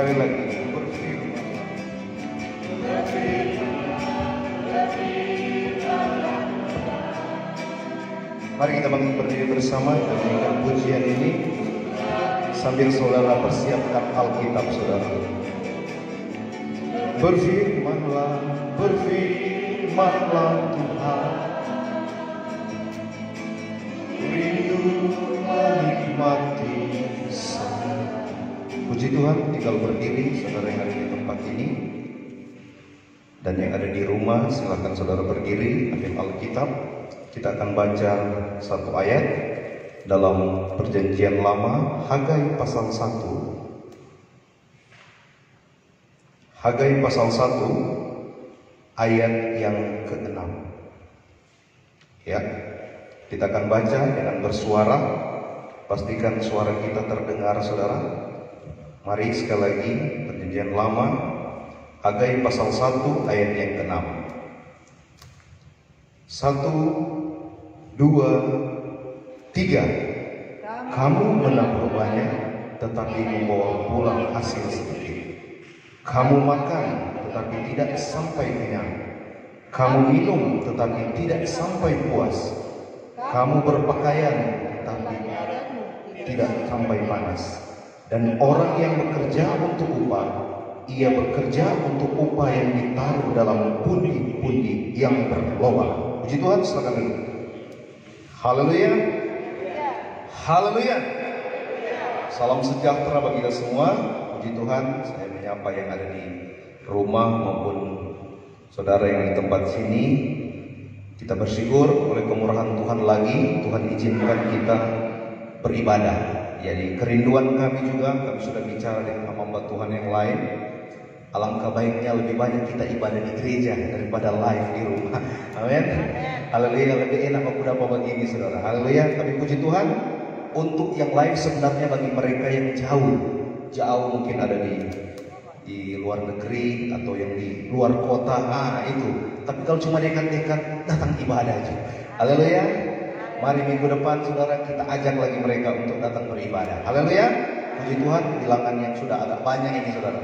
Sekali lagi, berfirman. Mari kita bangkit berdiri bersama dan menyanyikan pujian ini sambil saudara persiapkan Alkitab saudara. Berfirmanlah, berfirmanlah Tuhan, rindu menikmati sana. Puji Tuhan, tinggal berdiri saudara yang ada di tempat ini. Dan yang ada di rumah, silakan saudara berdiri, ambil Alkitab. Kita akan baca satu ayat dalam Perjanjian Lama, Hagai pasal 1. Hagai pasal 1 ayat yang ke-6. Ya, kita akan baca dengan bersuara. Pastikan suara kita terdengar saudara. Mari sekali lagi, Perjanjian Lama, Hagai pasal 1 ayat yang ke-6. 1, 2, 3. Kamu menabur banyak, tetapi membawa pulang hasil sedikit. Kamu makan, tetapi tidak sampai kenyang. Kamu minum, tetapi tidak sampai puas. Kamu berpakaian, tetapi tidak sampai panas. Dan orang yang bekerja untuk upah, ia bekerja untuk upah yang ditaruh dalam pundi-pundi yang berlobang. Puji Tuhan, silakan dulu. Haleluya. Haleluya. Salam sejahtera bagi kita semua. Puji Tuhan, saya menyapa yang ada di rumah maupun saudara yang di tempat sini. Kita bersyukur oleh kemurahan Tuhan lagi, Tuhan izinkan kita beribadah. Jadi kerinduan kami juga, kami sudah bicara dengan hamba Tuhan yang lain. Alangkah baiknya lebih banyak kita ibadah di gereja daripada live di rumah. Amin. Haleluya, lebih enak aku dapat begini saudara. Haleluya, tapi puji Tuhan untuk yang live sebenarnya bagi mereka yang jauh mungkin ada di luar negeri atau yang di luar kota, itu. Tapi kalau cuma dekat-dekat, datang ibadah aja. Haleluya. Mari minggu depan saudara kita ajak lagi mereka untuk datang beribadah. Haleluya. Puji Tuhan, bilangan yang sudah agak banyak ini saudara.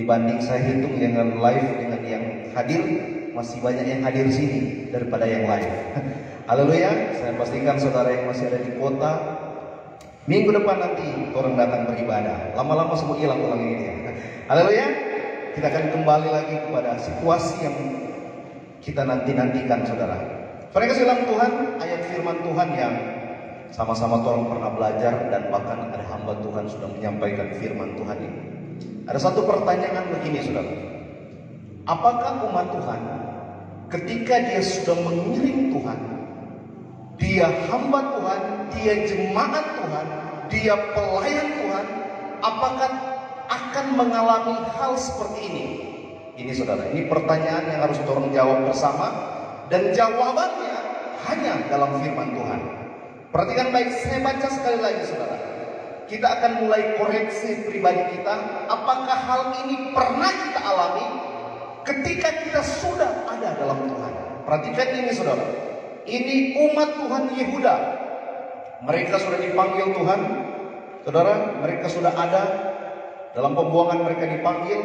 Dibanding saya hitung yang live dengan yang hadir, masih banyak yang hadir sini daripada yang live. Haleluya. Saya pastikan saudara yang masih ada di kota, minggu depan nanti orang datang beribadah. Lama-lama semua hilang ulang ini. Haleluya. Kita akan kembali lagi kepada situasi yang kita nantikan saudara. Mereka bilang Tuhan, ayat firman Tuhan yang sama-sama orang pernah belajar dan bahkan ada hamba Tuhan sudah menyampaikan firman Tuhan ini. Ada satu pertanyaan begini saudara. Apakah umat Tuhan ketika dia sudah mengiring Tuhan, dia hamba Tuhan, dia jemaat Tuhan, dia pelayan Tuhan, apakah akan mengalami hal seperti ini? Ini saudara, ini pertanyaan yang harus orang jawab bersama. Dan jawabannya hanya dalam firman Tuhan. Perhatikan baik, saya baca sekali lagi saudara. Kita akan mulai koreksi pribadi kita. Apakah hal ini pernah kita alami ketika kita sudah ada dalam Tuhan? Perhatikan ini saudara. Ini umat Tuhan Yehuda. Mereka sudah dipanggil Tuhan. Saudara, mereka sudah ada dalam pembuangan, mereka dipanggil.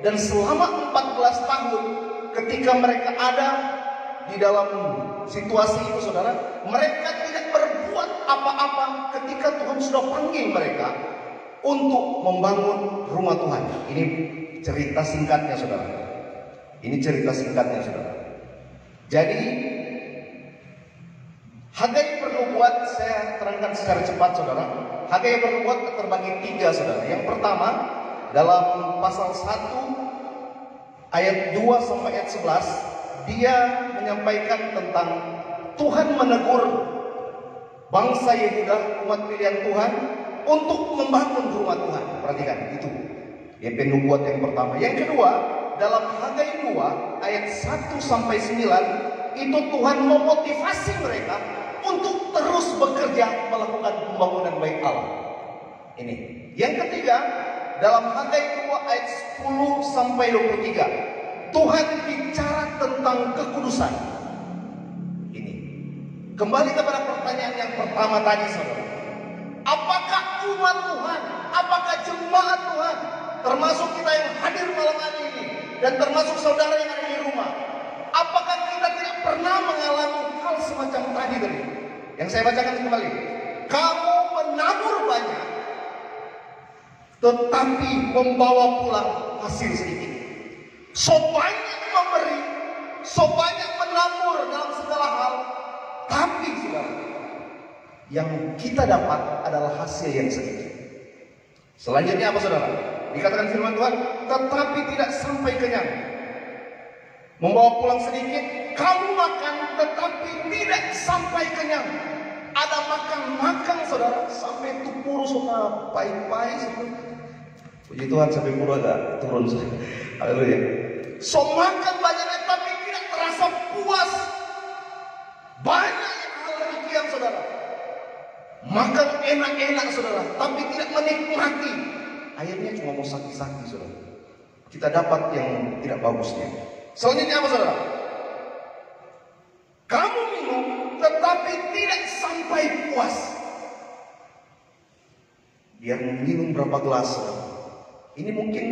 Dan selama 14 tahun ketika mereka ada di dalam situasi itu saudara, mereka tidak berbuat apa-apa ketika Tuhan sudah panggil mereka untuk membangun rumah Tuhan. Ini cerita singkatnya saudara. Ini cerita singkatnya saudara. Jadi Hagai bernubuat, saya terangkan secara cepat saudara. Hagai bernubuat terbagi 3 saudara. Yang pertama dalam pasal 1 ayat 2 sampai ayat 11. Dia menyampaikan tentang Tuhan menegur bangsa Yehuda, umat pilihan Tuhan, untuk membangun rumah Tuhan. Perhatikan itu. Yang penubuat yang pertama. Yang kedua, dalam Hagai 2 ayat 1 sampai 9, itu Tuhan memotivasi mereka untuk terus bekerja melakukan pembangunan bait Allah. Ini. Yang ketiga, dalam Hagai 2 ayat 10 sampai 23. Tuhan bicara tentang kekudusan. Ini. Kembali kepada pertanyaan yang pertama tadi saudara. Apakah umat Tuhan, apakah jemaat Tuhan termasuk kita yang hadir malam hari ini, dan termasuk saudara yang ada di rumah, apakah kita tidak pernah mengalami hal semacam tadi? Yang saya bacakan kembali. Kamu menabur banyak, tetapi membawa pulang hasil sedikit. So banyak memberi, so banyak menabur dalam segala hal, tapi saudara, yang kita dapat adalah hasil yang sedikit. Selanjutnya apa saudara? Dikatakan firman Tuhan, tetapi tidak sampai kenyang. Membawa pulang sedikit, kamu makan tetapi tidak sampai kenyang. Ada makan saudara, sampai tupur suka pai-pai. Puji Tuhan sampai puru agak turun. Haleluya. So makan banyaknya tapi tidak terasa puas. Banyak yang hal demikian saudara. Makan enak-enak saudara, tapi tidak menikmati. Akhirnya cuma mau sakit-sakit saudara. Kita dapat yang tidak bagusnya. Selanjutnya apa saudara? Kamu minum tetapi tidak sampai puas. Biar minum berapa gelas saudara. Ini mungkin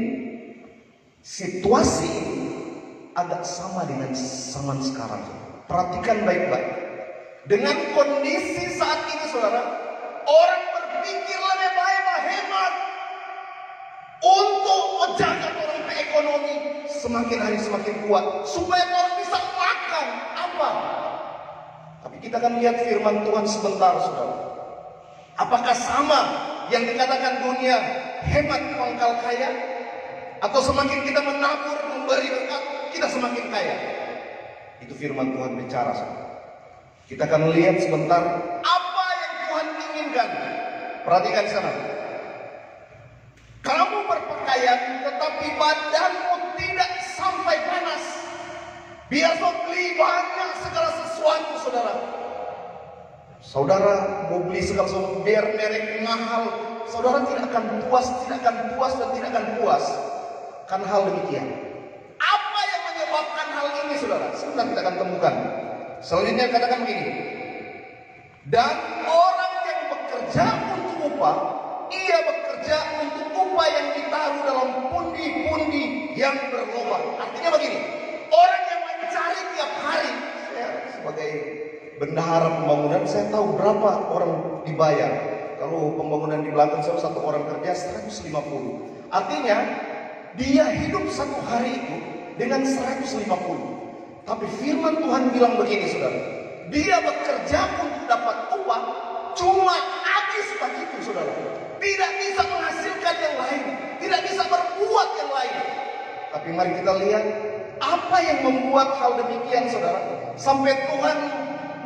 situasi ini agak sama dengan zaman sekarang. Perhatikan baik-baik. Dengan kondisi saat ini saudara, orang berpikir lebih baik hemat untuk menjaga orang ke ekonomi semakin hari semakin kuat, supaya orang bisa makan apa. Tapi kita akan lihat firman Tuhan sebentar saudara. Apakah sama yang dikatakan dunia hemat pangkal kaya? Atau semakin kita menabur memberi berkat, kita semakin kaya? Itu firman Tuhan bicara saudara. Kita akan lihat sebentar apa yang Tuhan inginkan. Perhatikan di sana. Kamu berpakaian tetapi badanmu tidak sampai panas. Biar kau beli banyak segala sesuatu saudara. Saudara mau beli segala sesuatu biar merek mahal, saudara tidak akan puas, tidak akan puas dan tidak akan puas. Kan hal demikian. Apa yang menyebabkan hal ini saudara? Sebentar kita akan temukan. Selanjutnya katakan begini. Dan orang yang bekerja untuk upah, ia bekerja untuk upah yang ditaruh dalam pundi-pundi yang berlobang. Artinya begini, orang yang mencari tiap hari. Saya sebagai bendahara pembangunan, saya tahu berapa orang dibayar. Kalau pembangunan di belakang saya satu orang kerja 150. Artinya dia hidup satu hari itu dengan 150. Tapi firman Tuhan bilang begini saudara, dia bekerja untuk dapat upah, cuma habis begitu saudara. Tidak bisa menghasilkan yang lain, tidak bisa berbuat yang lain. Tapi mari kita lihat apa yang membuat hal demikian saudara, sampai Tuhan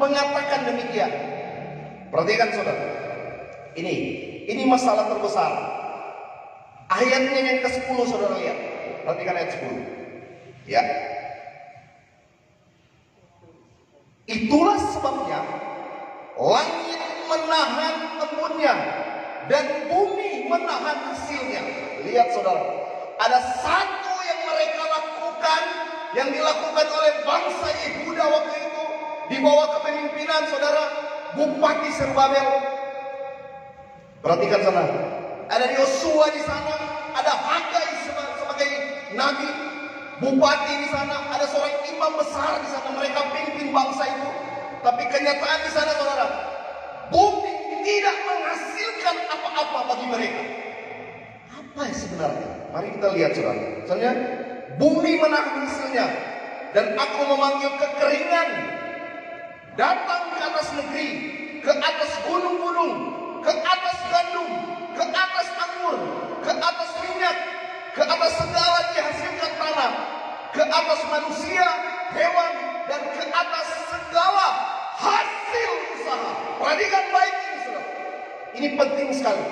mengatakan demikian. Perhatikan saudara, ini masalah terbesar. Ayatnya yang ke-10 saudara lihat. Perhatikan ayat 10. Ya. Itulah sebabnya langit menahan embunnya dan bumi menahan hasilnya. Lihat saudara, ada satu yang mereka lakukan, yang dilakukan oleh bangsa Yehuda waktu itu di bawah kepemimpinan saudara Bupati Zerubbabel. Perhatikan sana, ada Yosua di sana, ada Hagai sebagai nabi, bupati di sana, ada seorang imam besar di sana, mereka pimpin bangsa itu. Tapi kenyataan di sana saudara, bumi tidak menghasilkan apa-apa bagi mereka. Apa yang sebenarnya? Mari kita lihat saudara. Misalnya, bumi menahan hasilnya, dan aku memanggil kekeringan datang ke atas negeri, ke atas gunung-gunung, ke atas gandum, ke atas anggur, ke atas minyak, ke atas segala dihasilkan tanah, ke atas manusia, hewan, dan ke atas segala hasil usaha. Perhatikan baik ini saudara. Ini penting sekali.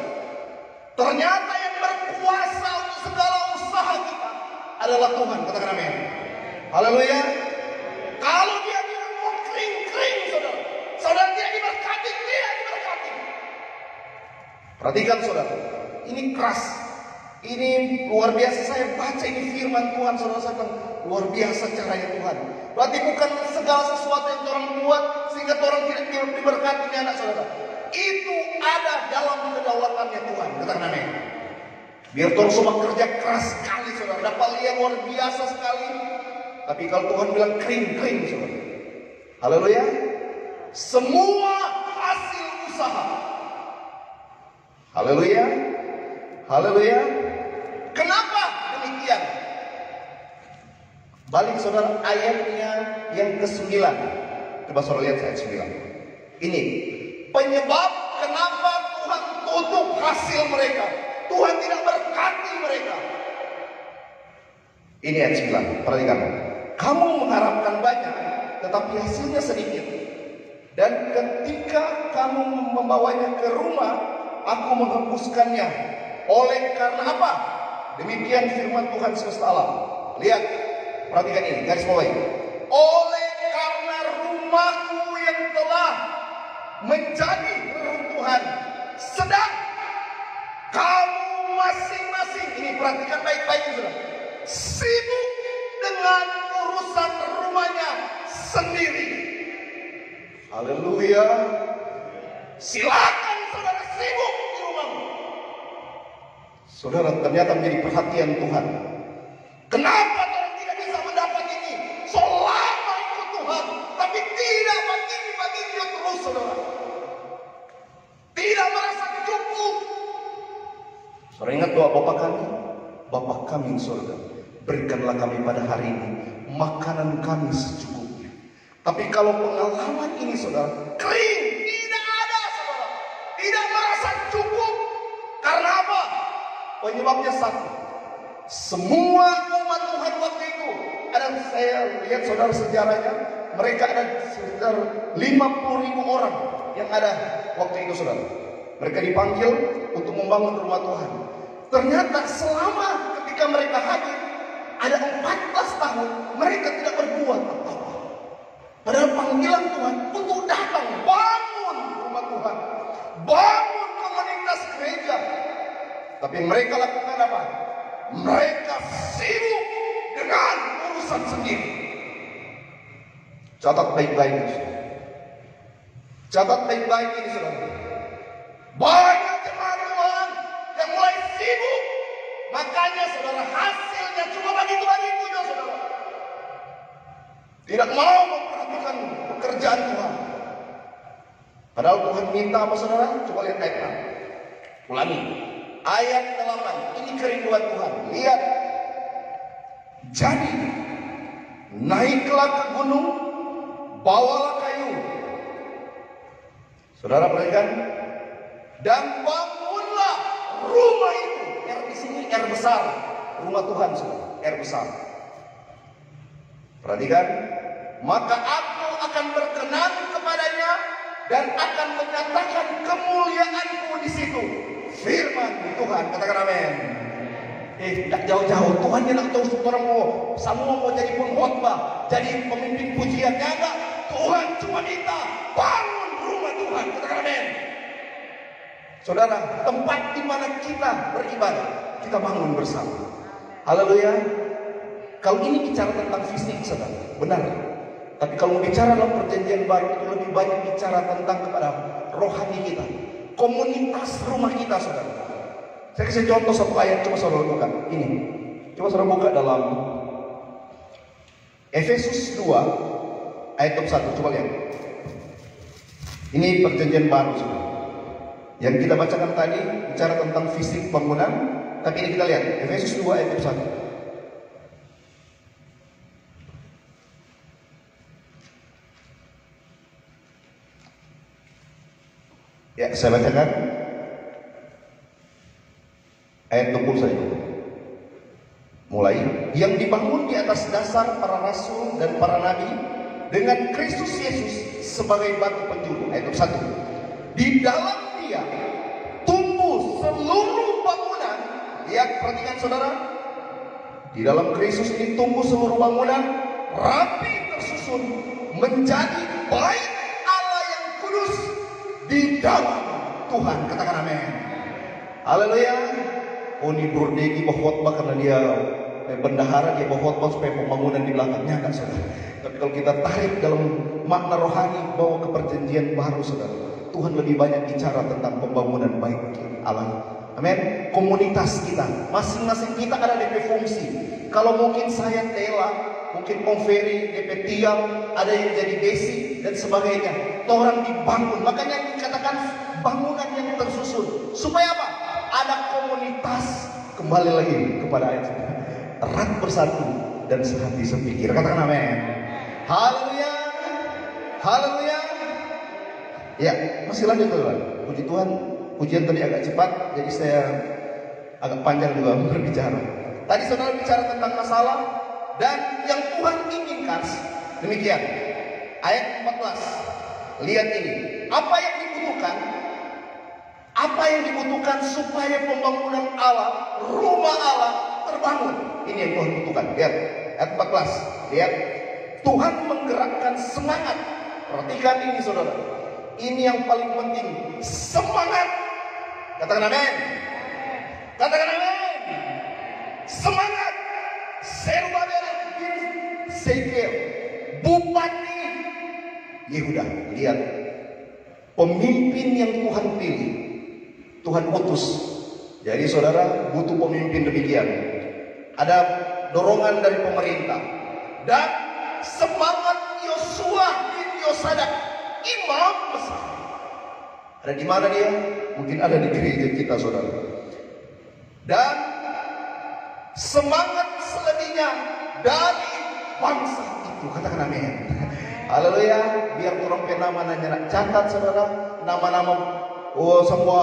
Ternyata yang berkuasa untuk segala usaha kita adalah Tuhan. Katakan amin. Haleluya. Kalau dia bilang mau kering-kering saudara, saudara tidak diberkati, tidak diberkati. Perhatikan saudara, ini keras. Ini luar biasa, saya baca ini firman Tuhan saudara, saya bilang luar biasa caranya Tuhan. Berarti bukan segala sesuatu yang orang buat sehingga orang tidak diberkati anak saudara. Itu ada dalam kedaulatannya Tuhan. Katakan amin. Biar tolong semua kerja keras sekali saudara, dapat lihat luar biasa sekali. Tapi kalau Tuhan bilang kering-kering saudara. Haleluya. Semua hasil usaha. Haleluya. Haleluya. Kenapa demikian? Balik saudara ayatnya yang ke-9. Coba saudara lihat ayat 9. Ini penyebab kenapa Tuhan tutup hasil mereka. Tuhan tidak berkati mereka. Ini ayat 9. Perhatikan. Kamu mengharapkan banyak, tetapi hasilnya sedikit. Dan ketika kamu membawanya ke rumah, aku menghembuskannya. Oleh karena apa? Demikian firman Tuhan semesta alam. Lihat, perhatikan ini, garis bawahi. Oleh karena rumahku yang telah menjadi reruntuhan, sedang kamu masing-masing, ini perhatikan baik-baik saudara, sibuk dengan urusan rumahnya sendiri. Haleluya. Silakan saudara sibuk di rumahmu. Saudara ternyata menjadi perhatian Tuhan. Kenapa saudara tidak bisa mendapat ini? Selama ikut Tuhan, tapi tidak bagi dia terus saudara. Tidak merasa cukup. Saudara ingat doa Bapa kami? Bapa kami yang surga, berikanlah kami pada hari ini makanan kami secukupnya. Tapi kalau pengalaman ini saudara kering, tidak ada saudara, tidak merasa cukup. Karena apa? Penyebabnya satu. Semua umat Tuhan waktu itu, ada saya lihat saudara sejarahnya, mereka ada sekitar 50.000 orang yang ada waktu itu saudara. Mereka dipanggil untuk membangun rumah Tuhan. Ternyata selama ketika mereka hadir, ada 14 tahun mereka tidak berbuat apa-apa. Padahal panggilan Tuhan untuk datang bangun rumah Tuhan, bangun komunitas gereja. Tapi yang mereka lakukan apa? Mereka sibuk dengan urusan sendiri. Catat baik-baik ini saudara. Catat baik-baik ini saudara. Banyak jemaat Tuhan yang mulai sibuk. Makanya saudara hasilnya cuma begitu-begitu ya saudara. Tidak mau memperhatikan pekerjaan Tuhan. Padahal Tuhan minta apa saudara? Coba lihat ayat 6. Ulangi. Ayat 8. Ini kerinduan Tuhan. Lihat. Jadi naiklah ke gunung, bawalah kayu. Saudara perhatikan. Dan bangunlah rumah itu. R di sini R besar. Rumah Tuhan saudara. R besar. Perhatikan. Maka aku akan berkenan kepadanya dan akan menyatakan kemuliaanku di situ. Firman Tuhan, katakan amin. Tidak jauh-jauh. Tuhan yang tahu orang mau jadi pengkhotbah, jadi pemimpin pujian. Enggak. Tuhan cuma minta bangun rumah Tuhan, katakan amin. Saudara, tempat di mana kita beribadah, kita bangun bersama. Haleluya. Kalau ini bicara tentang fisik, saudara, benar. Tapi kalau bicara dalam perjanjian baru, itu lebih banyak bicara tentang kepada rohani kita, komunitas rumah kita, saudara. Saya kasih contoh satu ayat, coba saudara buka. Ini, coba saudara buka dalam Efesus 2 ayat 1, coba lihat. Ini perjanjian baru, saudara. Yang kita bacakan tadi bicara tentang fisik bangunan, tapi ini kita lihat Efesus 2 ayat 1. Ya, saya bacakan ayat 20 saja. Mulai, yang dibangun di atas dasar para rasul dan para nabi dengan Kristus Yesus sebagai batu penjuru. Ayat 1. Di dalam Dia tumbuh seluruh bangunan. Lihat, perhatikan saudara. Di dalam Kristus ini tumbuh seluruh bangunan, rapi tersusun menjadi bait Allah yang kudus di dalam Tuhan. Katakan amin. Haleluya. Oh, ini Burdegi berkhotbah karena dia bendahara, dia berkhotbah supaya pembangunan di belakangnya kan saudara. Tapi kalau kita tarik dalam makna rohani bawa ke perjanjian baru saudara, Tuhan lebih banyak bicara tentang pembangunan baik Allah Amin. Komunitas kita, masing-masing kita ada DP fungsi. Kalau mungkin saya tela, mungkin Om Ferry DP tiang, ada yang jadi besi dan sebagainya. Orang dibangun, makanya dikatakan bangunan yang tersusun. Supaya apa? Ada komunitas. Kembali lagi kepada ayat erat bersatu dan sehati sepikir. Katakan amin. Haleluya. Haleluya. Ya, masih lanjut Tuhan. Puji Tuhan, pujian tadi agak cepat, jadi saya agak panjang juga berbicara. Tadi saudara bicara tentang masalah dan yang Tuhan inginkan. Demikian. Ayat 14. Lihat ini. Apa yang dibutuhkan? Apa yang dibutuhkan supaya pembangunan Allah, rumah Allah terbangun? Ini yang Tuhan butuhkan. Lihat ayat 14. Lihat. Tuhan menggerakkan semangat. Perhatikan ini saudara. Ini yang paling penting. Semangat. Katakan amin. Katakan amin. Semangat. Zerubabel bin Shealtiel, Bupati Yehuda. Lihat. Pemimpin yang Tuhan pilih, Tuhan utus. Jadi saudara butuh pemimpin demikian. Ada dorongan dari pemerintah. Dan semangat Yosua bin Yosadak, imam besar. Ada di mana dia? Mungkin ada di gereja kita saudara. Dan semangat selebihnya dari bangsa itu. Katakan amin. Haleluya. Biar turun nama nanya catat saudara. Nama-nama semua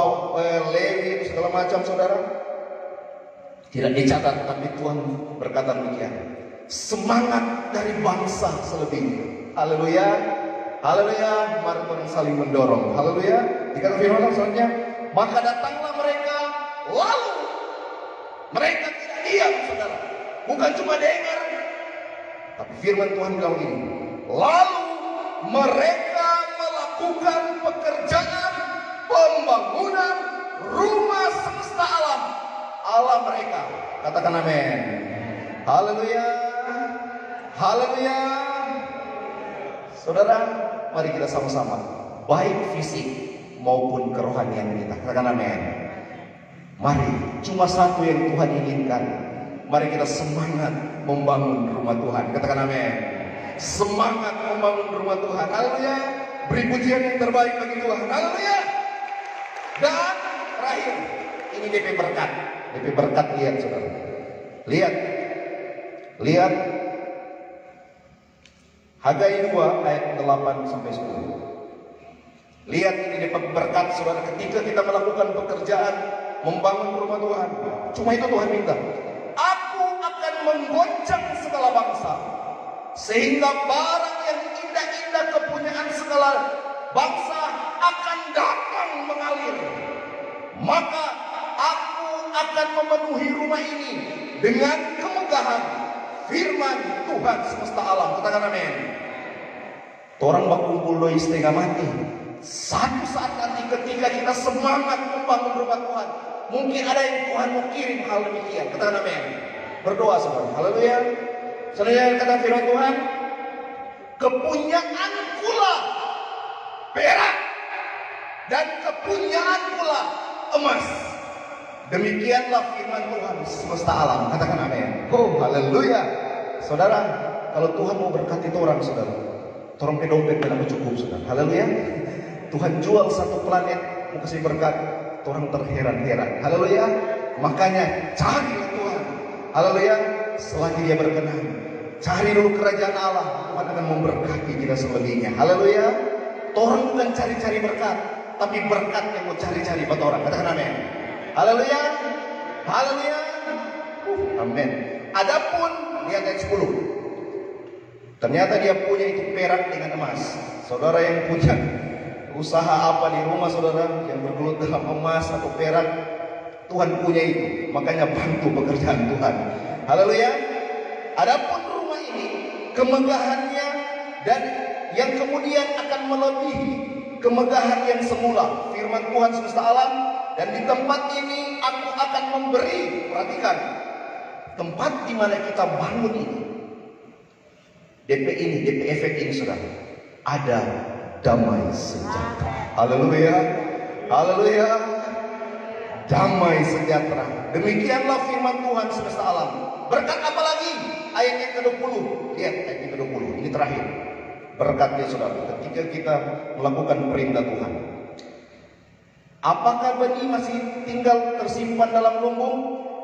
Lewi segala macam saudara. Tidak dicatat, tapi Tuhan berkata demikian. Semangat dari bangsa selebihnya. Haleluya. Haleluya. Mari Tuhan saling mendorong. Haleluya. Dikatakan firman selanjutnya, maka datanglah mereka, lalu mereka tidak diam saudara. Bukan cuma dengar, tapi firman Tuhan bilang ini, lalu mereka melakukan pekerjaan pembangunan rumah semesta alam Allah mereka. Katakan amin. Haleluya. Haleluya. Saudara, mari kita sama-sama, baik fisik maupun kerohanian kita. Katakan amin. Mari, cuma satu yang Tuhan inginkan. Mari kita semangat membangun rumah Tuhan. Katakan amin. Semangat membangun rumah Tuhan. Haleluya. Beri pujian yang terbaik bagi Tuhan. Haleluya. Dan terakhir, ini DP berkat. DP berkat, lihat saudara. Lihat. Lihat. Hagai 2 ayat 8 sampai 10. Lihat ini DP berkat saudara, ketika kita melakukan pekerjaan membangun rumah Tuhan. Cuma itu Tuhan minta. Aku akan menggoncang segala bangsa, sehingga barang yang indah-indah kepunyaan segala bangsa akan datang mengalir. Maka aku akan memenuhi rumah ini dengan kemegahan firman Tuhan semesta alam. Katakan amin. Orang berkumpul doi setengah mati. Satu saat nanti ketika kita semangat membangun rumah Tuhan, mungkin ada yang Tuhan mau kirim hal demikian. Katakan amin. Berdoa saudara. Haleluya. Saudara kata firman Tuhan, kepunyaan pula perak dan kepunyaan pula emas. Demikianlah firman Tuhan semesta alam. Katakan amin. Oh haleluya. Saudara, kalau Tuhan mau berkati orang saudara, orang dompet dan cukup saudara. Haleluya. Tuhan jual satu planet mau kasih berkat, orang terheran-heran. Haleluya. Makanya carilah Tuhan. Haleluya. Selagi dia berkenan, cari dulu kerajaan Allah, Tuhan akan memberkati kita selebihnya. Haleluya. Orang bukan cari-cari berkat, tapi berkat yang mau cari-cari buat orang. Katakan amin. Haleluya. Haleluya. Amin. Adapun lihat ayat 10. Ternyata dia punya itu perak dengan emas. Saudara yang punya usaha apa di rumah saudara yang bergelut dalam emas atau perak, Tuhan punya itu. Makanya bantu pekerjaan Tuhan. Haleluya. Adapun rumah ini kemegahannya dan yang kemudian akan melebihi kemegahan yang semula. Firman Tuhan semesta alam. Dan di tempat ini aku akan memberi, perhatikan, tempat di mana kita bangun ini, DP efek ini saudara, ada damai sejahtera. Haleluya. Haleluya. damai sejahtera. Demikianlah firman Tuhan semesta alam. Berkat apa lagi? Ayat yang ke-20. Lihat ayat yang ke-20. Ini terakhir. Berkatnya saudara, ketika kita melakukan perintah Tuhan. Apakah benih masih tinggal tersimpan dalam lumbung?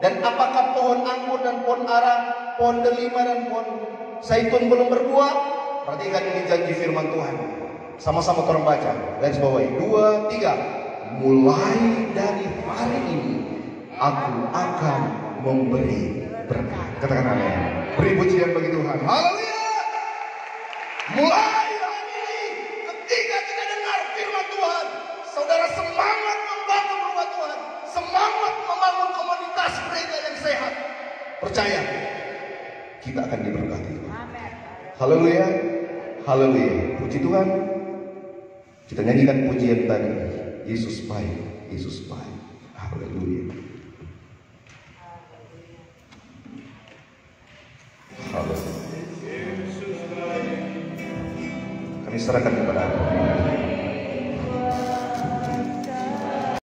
Dan apakah pohon anggur dan pohon ara, pohon delima dan pohon zaitun belum berbuah? Perhatikan ini janji firman Tuhan. Sama-sama orang baca. Garis bawahi. 2, 3. Mulai dari hari ini aku akan memberi berkat. Katakan amin. Beri pujian bagi Tuhan. Haleluya. Mulai hari ini ketika kita dengar firman Tuhan, saudara semangat membangun rumah Tuhan, semangat membangun komunitas gereja yang sehat. Percaya, kita akan diberkati. Haleluya. Haleluya. Puji Tuhan. Kita nyanyikan pujian tadi. Yesus baik, Yesus baik. Haleluya. Haleluya. Kami serahkan kepada Allah.